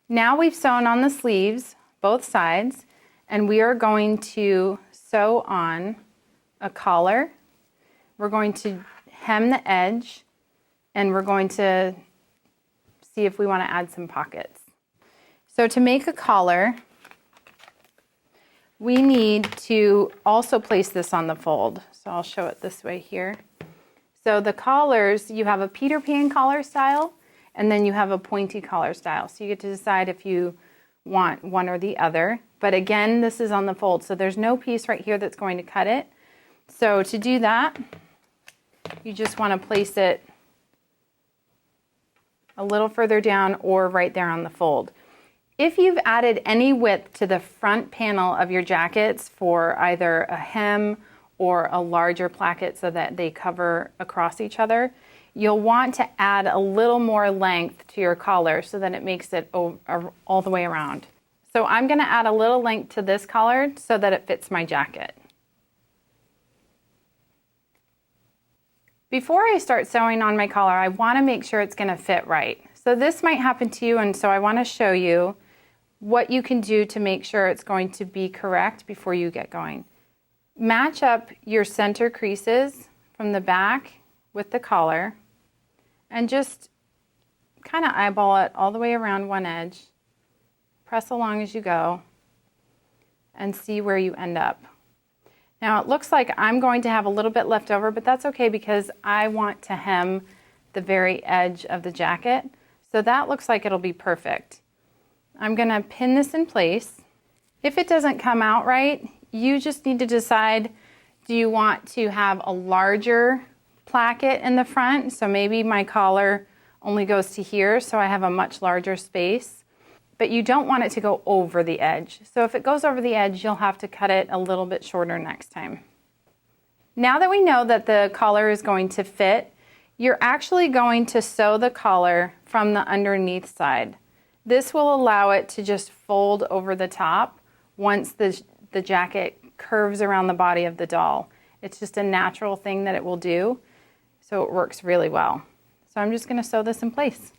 Now we've sewn on the sleeves, both sides, and we are going to sew on a collar. We're going to hem the edge, and we're going to see if we want to add some pockets. So to make a collar, we need to also place this on the fold. So I'll show it this way here. So the collars, you have a Peter Pan collar style, and then you have a pointy collar style. So you get to decide if you want one or the other. But again, this is on the fold, so there's no piece right here that's going to cut it. So to do that, you just want to place it a little further down or right there on the fold. If you've added any width to the front panel of your jackets for either a hem or a larger placket so that they cover across each other, you'll want to add a little more length to your collar so that it makes it all the way around. So I'm going to add a little length to this collar so that it fits my jacket. Before I start sewing on my collar, I want to make sure it's going to fit right. So this might happen to you, and so I want to show you what you can do to make sure it's going to be correct before you get going. Match up your center creases from the back with the collar and just kind of eyeball it all the way around one edge. Press along as you go and see where you end up. Now it looks like I'm going to have a little bit left over, but that's okay because I want to hem the very edge of the jacket. So that looks like it'll be perfect. I'm going to pin this in place. If it doesn't come out right, you just need to decide, do you want to have a larger placket in the front? So maybe my collar only goes to here, so I have a much larger space. But you don't want it to go over the edge. So if it goes over the edge, you'll have to cut it a little bit shorter next time. Now that we know that the collar is going to fit, you're actually going to sew the collar from the underneath side. This will allow it to just fold over the top once the jacket curves around the body of the doll. It's just a natural thing that it will do, so it works really well. So I'm just going to sew this in place.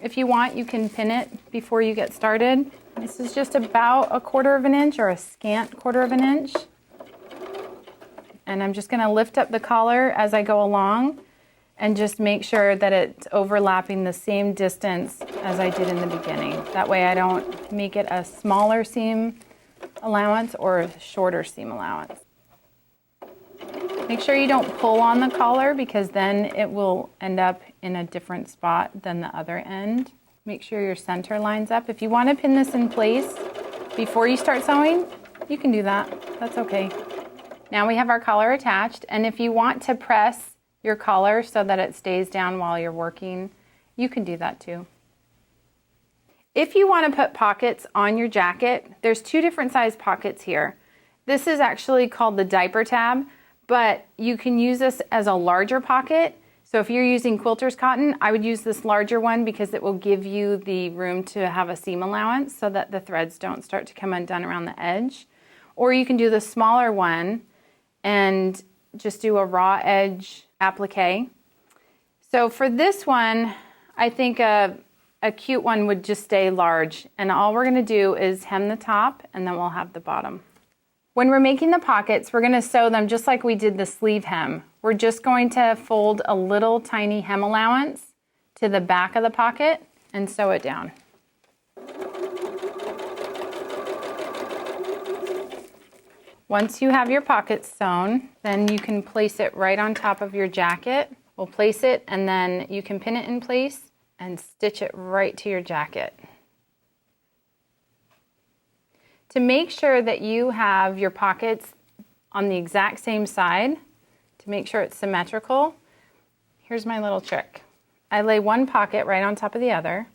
If you want, you can pin it before you get started. This is just about 1/4 of an inch or a scant 1/4 of an inch. And I'm just going to lift up the collar as I go along and just make sure that it's overlapping the same distance as I did in the beginning. That way I don't make it a smaller seam allowance or a shorter seam allowance. Make sure you don't pull on the collar because then it will end up in a different spot than the other end. Make sure your center lines up. If you want to pin this in place before you start sewing, you can do that. That's okay. Now we have our collar attached, and if you want to press your collar so that it stays down while you're working, you can do that too. If you want to put pockets on your jacket, there's 2 different size pockets here. This is actually called the diaper tab, but you can use this as a larger pocket. So if you're using quilter's cotton, I would use this larger one because it will give you the room to have a seam allowance so that the threads don't start to come undone around the edge. Or you can do the smaller one and just do a raw edge applique. So for this one, I think a cute one would just stay large, and all we're going to do is hem the top and then we'll have the bottom. When we're making the pockets, we're going to sew them just like we did the sleeve hem. We're just going to fold a little tiny hem allowance to the back of the pocket and sew it down. Once you have your pockets sewn, then you can place it right on top of your jacket. We'll place it and then you can pin it in place and stitch it right to your jacket. To make sure that you have your pockets on the exact same side, to make sure it's symmetrical, here's my little trick. I lay one pocket right on top of the other,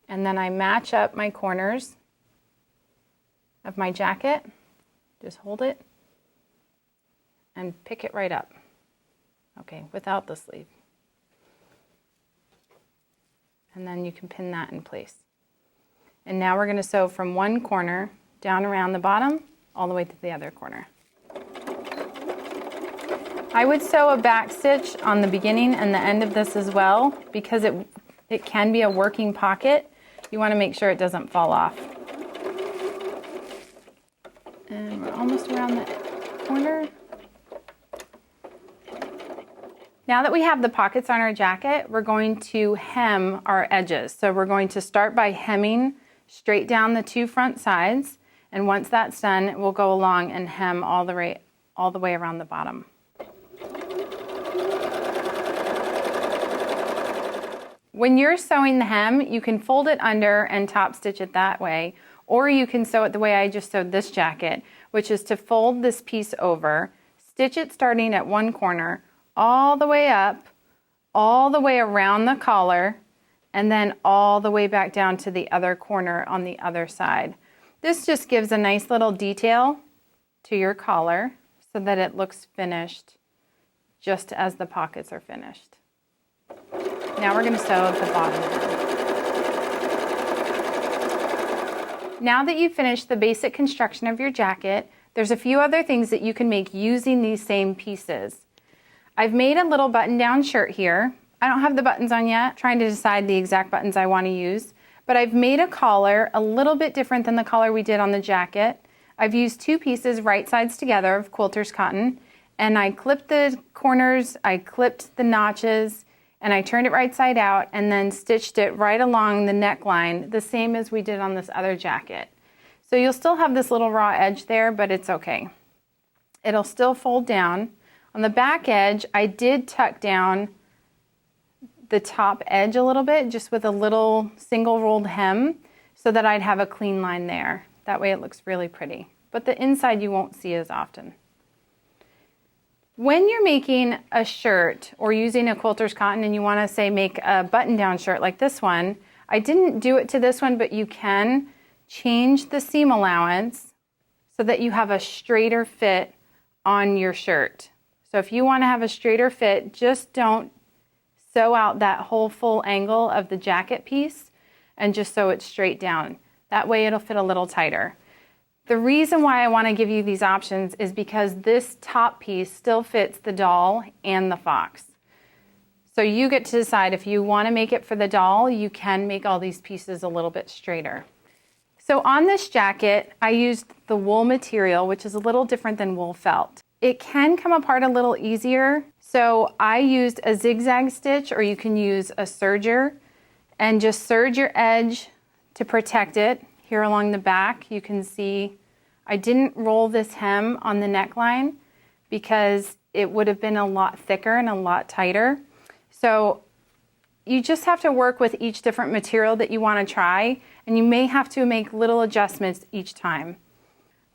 and then I match up my corners of my jacket. Just hold it and pick it right up. Okay, without the sleeve. And then you can pin that in place. And now we're going to sew from one corner down around the bottom all the way to the other corner. I would sew a back stitch on the beginning and the end of this as well because it can be a working pocket. You want to make sure it doesn't fall off. And we're almost around the corner. Now that we have the pockets on our jacket, we're going to hem our edges. So we're going to start by hemming straight down the two front sides. And once that's done, we'll go along and hem all the way around the bottom. When you're sewing the hem, you can fold it under and top stitch it that way, or you can sew it the way I just sewed this jacket, which is to fold this piece over, stitch it starting at one corner, all the way up, all the way around the collar, and then all the way back down to the other corner on the other side. This just gives a nice little detail to your collar so that it looks finished just as the pockets are finished. Now we're going to sew the bottom hem. Now that you've finished the basic construction of your jacket, there's a few other things that you can make using these same pieces. I've made a little button-down shirt here. I don't have the buttons on yet, trying to decide the exact buttons I want to use, but I've made a collar a little bit different than the collar we did on the jacket. I've used two pieces right sides together of quilter's cotton, and I clipped the corners, I clipped the notches, and I turned it right side out and then stitched it right along the neckline, the same as we did on this other jacket. So you'll still have this little raw edge there, but it's okay. It'll still fold down. On the back edge, I did tuck down the top edge a little bit, just with a little single rolled hem, so that I'd have a clean line there. That way it looks really pretty. But the inside you won't see as often. When you're making a shirt or using a quilter's cotton and you want to, say, make a button-down shirt like this one, I didn't do it to this one, but you can change the seam allowance so that you have a straighter fit on your shirt. So if you want to have a straighter fit, just don't sew out that whole full angle of the jacket piece and just sew it straight down. That way it'll fit a little tighter. The reason why I want to give you these options is because this top piece still fits the doll and the fox. So you get to decide if you want to make it for the doll, you can make all these pieces a little bit straighter. So on this jacket, I used the wool material, which is a little different than wool felt. It can come apart a little easier, so I used a zigzag stitch, or you can use a serger, and just serge your edge to protect it. Here along the back, you can see I didn't roll this hem on the neckline because it would have been a lot thicker and a lot tighter. So you just have to work with each different material that you want to try, and you may have to make little adjustments each time.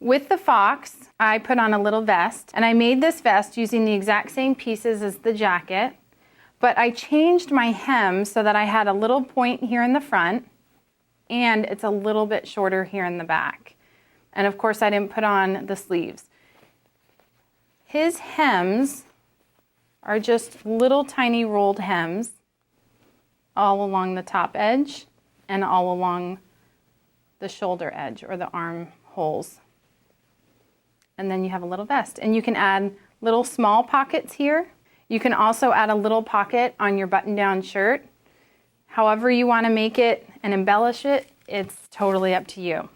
With the fox, I put on a little vest, and I made this vest using the exact same pieces as the jacket, but I changed my hem so that I had a little point here in the front, and it's a little bit shorter here in the back. And of course, I didn't put on the sleeves. His hems are just little tiny rolled hems all along the top edge and all along the shoulder edge or the arm holes. And then you have a little vest. And you can add little small pockets here. You can also add a little pocket on your button-down shirt. However you want to make it and embellish it, it's totally up to you.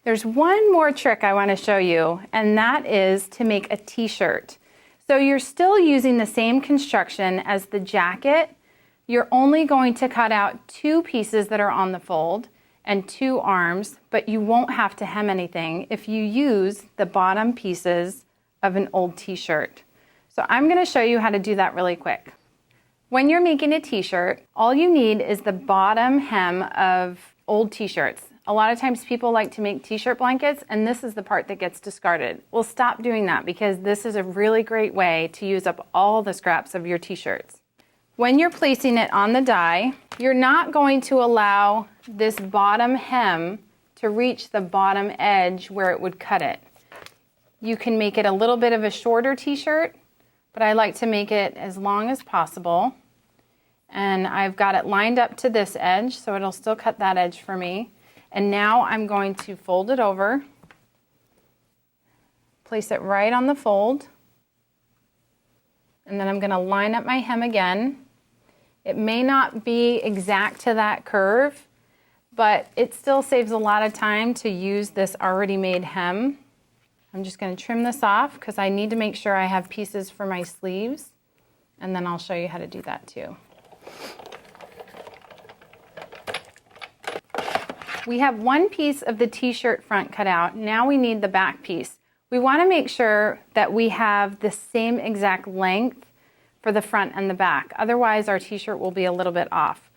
There's one more trick I want to show you, and that is to make a t-shirt. So you're still using the same construction as the jacket. You're only going to cut out two pieces that are on the fold and two arms, but you won't have to hem anything if you use the bottom pieces of an old t-shirt. So I'm going to show you how to do that really quick. When you're making a t-shirt, all you need is the bottom hem of old t-shirts. A lot of times people like to make t-shirt blankets, and this is the part that gets discarded. Well, stop doing that because this is a really great way to use up all the scraps of your t-shirts. When you're placing it on the die, you're not going to allow this bottom hem to reach the bottom edge where it would cut it. You can make it a little bit of a shorter t-shirt, but I like to make it as long as possible. And I've got it lined up to this edge, so it'll still cut that edge for me. And now I'm going to fold it over, place it right on the fold, and then I'm going to line up my hem again. It may not be exact to that curve, but it still saves a lot of time to use this already made hem. I'm just going to trim this off because I need to make sure I have pieces for my sleeves, and then I'll show you how to do that too. We have one piece of the t-shirt front cut out. Now we need the back piece. We want to make sure that we have the same exact length for the front and the back. Otherwise, our t-shirt will be a little bit off.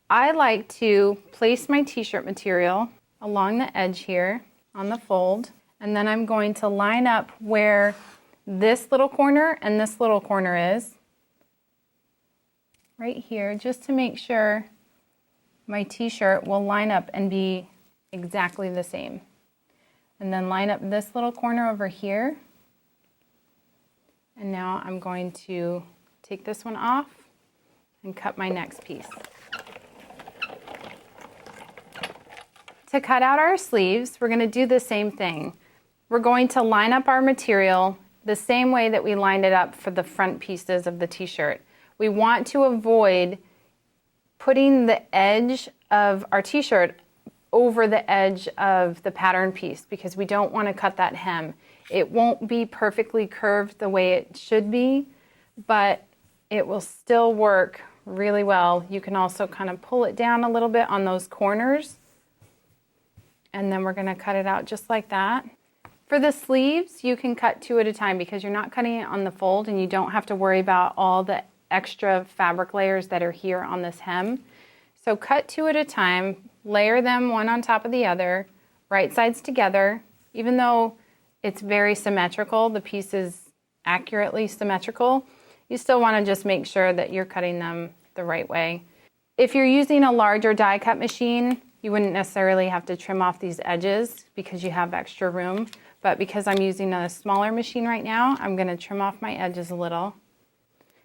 I like to place my t-shirt material along the edge here on the fold, and then I'm going to line up where this little corner and this little corner is, right here, just to make sure my t-shirt will line up and be exactly the same. And then line up this little corner over here. And now I'm going to take this one off and cut my next piece. To cut out our sleeves, we're going to do the same thing. We're going to line up our material the same way that we lined it up for the front pieces of the t-shirt. We want to avoid putting the edge of our t-shirt over the edge of the pattern piece because we don't want to cut that hem. It won't be perfectly curved the way it should be, but it will still work really well. You can also kind of pull it down a little bit on those corners, and then we're going to cut it out just like that. For the sleeves, you can cut 2 at a time because you're not cutting it on the fold and you don't have to worry about all the extra fabric layers that are here on this hem. So cut 2 at a time, layer them one on top of the other, right sides together. Even though it's very symmetrical, the piece is accurately symmetrical, you still want to just make sure that you're cutting them the right way. If you're using a larger die cut machine, you wouldn't necessarily have to trim off these edges because you have extra room. But because I'm using a smaller machine right now, I'm going to trim off my edges a little,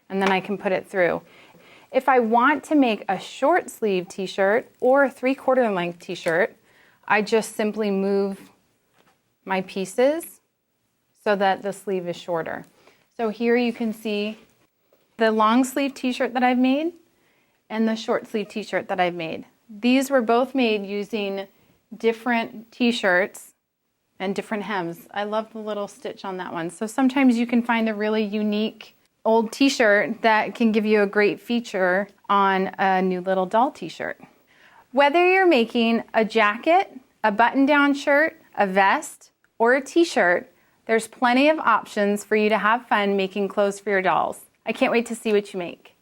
and then I can put it through. If I want to make a short sleeve t-shirt or a 3/4 length t-shirt, I just simply move my pieces so that the sleeve is shorter. So here you can see the long sleeve t-shirt that I've made and the short sleeve t-shirt that I've made. These were both made using different t-shirts and different hems. I love the little stitch on that one. So sometimes you can find a really unique old t-shirt that can give you a great feature on a new little doll t-shirt. Whether you're making a jacket, a button-down shirt, a vest, or a t-shirt, there's plenty of options for you to have fun making clothes for your dolls. I can't wait to see what you make.